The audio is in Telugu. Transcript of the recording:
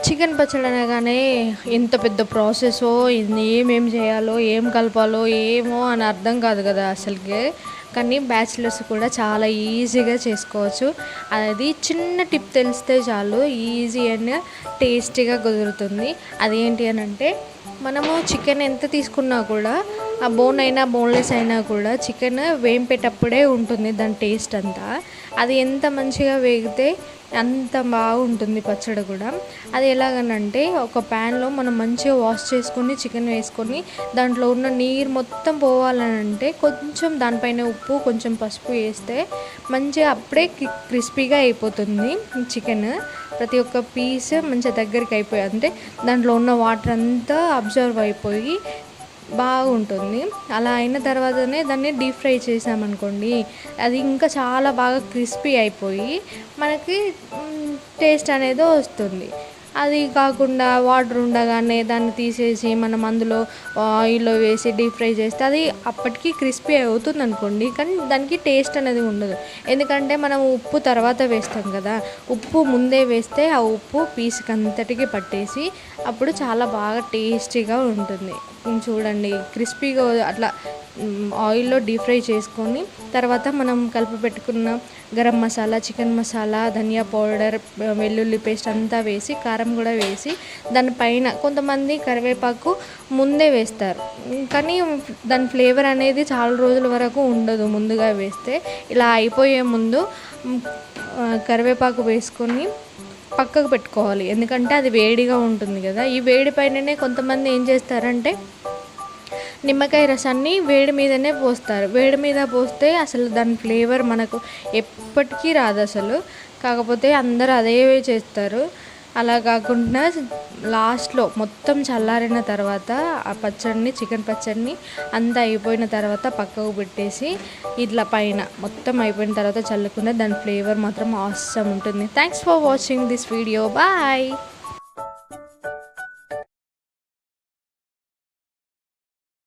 చికెన్ పచ్చడి అనగానే ఎంత పెద్ద ప్రాసెసో, ఇది ఏమేం చేయాలో, ఏం కలపాలో ఏమో అని అర్థం కాదు కదా అసలుకి. కానీ బ్యాచిలర్స్ కూడా చాలా ఈజీగా చేసుకోవచ్చు. అది చిన్న టిప్ తెలిస్తే చాలు, ఈజీ అండ్ టేస్టీగా కుదురుతుంది. అదేంటి అని అంటే, మనము చికెన్ ఎంత తీసుకున్నా కూడా, ఆ బోన్ అయినా బోన్లెస్ అయినా కూడా చికెన్ వేంపేటప్పుడే ఉంటుంది దాని టేస్ట్ అంతా. అది ఎంత మంచిగా వేగితే అంత బాగుంటుంది పచ్చడి కూడా. అది ఎలాగనంటే, ఒక ప్యాన్లో మనం మంచిగా వాష్ చేసుకొని చికెన్ వేసుకొని దాంట్లో ఉన్న నీరు మొత్తం పోవాలని అంటే కొంచెం దానిపైన ఉప్పు కొంచెం పసుపు వేస్తే మంచిగా అప్పుడే క్రిస్పీగా అయిపోతుంది చికెన్. ప్రతి ఒక్క పీస్ మంచిగా దగ్గరికి అయిపోయి, అంటే దాంట్లో ఉన్న వాటర్ అంతా అబ్జర్వ్ అయిపోయి బాగుంటుంది. అలా అయిన తర్వాతనే దాన్ని డీప్ ఫ్రై చేసామనుకోండి, అది ఇంకా చాలా బాగా క్రిస్పీ అయిపోయి మనకి టేస్ట్ అనేది వస్తుంది. అది కాకుండా వాటర్ ఉండగానే దాన్ని తీసేసి మనం అందులో ఆయిల్లో వేసి డీప్ ఫ్రై చేస్తే అది అప్పటికి క్రిస్పీ అవుతుంది అనుకోండి, కానీ దానికి టేస్ట్ అనేది ఉండదు. ఎందుకంటే మనం ఉప్పు తర్వాత వేస్తాం కదా, ఉప్పు ముందే వేస్తే ఆ ఉప్పు పీస్కి అంతటికి పట్టేసి అప్పుడు చాలా బాగా టేస్టీగా ఉంటుంది. చూడండి, క్రిస్పీగా అట్లా ఆయిల్లో డీప్ ఫ్రై చేసుకొని తర్వాత మనం కలిపి పెట్టుకున్న గరం మసాలా, చికెన్ మసాలా, ధనియా పౌడర్, వెల్లుల్లి పేస్ట్ అంతా వేసి, కారం కూడా వేసి, దానిపైన కొంతమంది కరివేపాకు ముందే వేస్తారు, కానీ దాని ఫ్లేవర్ అనేది చాలా రోజుల వరకు ఉండదు ముందుగా వేస్తే. ఇలా అయిపోయే ముందు కరివేపాకు వేసుకొని పక్కకు పెట్టుకోవాలి, ఎందుకంటే అది వేడిగా ఉంటుంది కదా. ఈ వేడి పైననే కొంతమంది ఏం చేస్తారంటే నిమ్మకాయ రసాన్ని వేడి మీదనే పోస్తారు. వేడి మీద పోస్తే అసలు దాని ఫ్లేవర్ మనకు ఎప్పటికీ రాదు అసలు. కాకపోతే అందరూ అదే చేస్తారు. అలా కాకుండా లాస్ట్లో మొత్తం చల్లారిన తర్వాత ఆ పచ్చడిని, చికెన్ పచ్చడిని అంతా అయిపోయిన తర్వాత పక్కకు పెట్టేసి ఇట్లా పైన మొత్తం అయిపోయిన తర్వాత చల్లుకున్న దాని ఫ్లేవర్ మాత్రం ఆసమ్ ఉంటుంది. Thanks for watching this video. Bye.